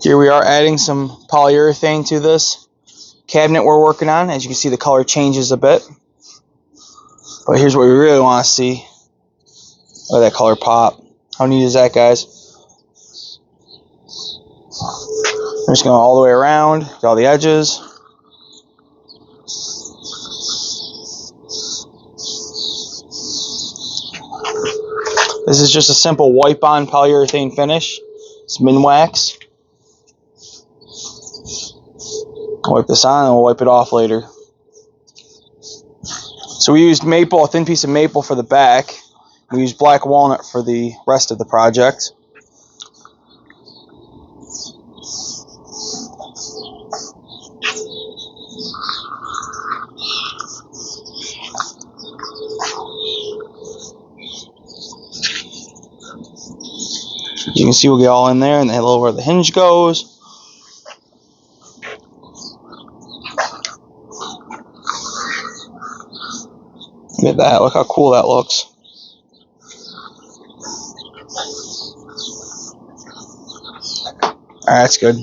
Here we are adding some polyurethane to this cabinet we're working on. As you can see, the color changes a bit. But here's what we really want to see. Look at that color pop. How neat is that, guys? I'm just going all the way around, get all the edges. This is just a simple wipe-on polyurethane finish. It's Minwax. Wipe this on and we'll wipe it off later. So we used maple, a thin piece of maple for the back. We used black walnut for the rest of the project. You can see we'll get all in there and then a little where the hinge goes. Look at that, look how cool that looks. Alright, that's good.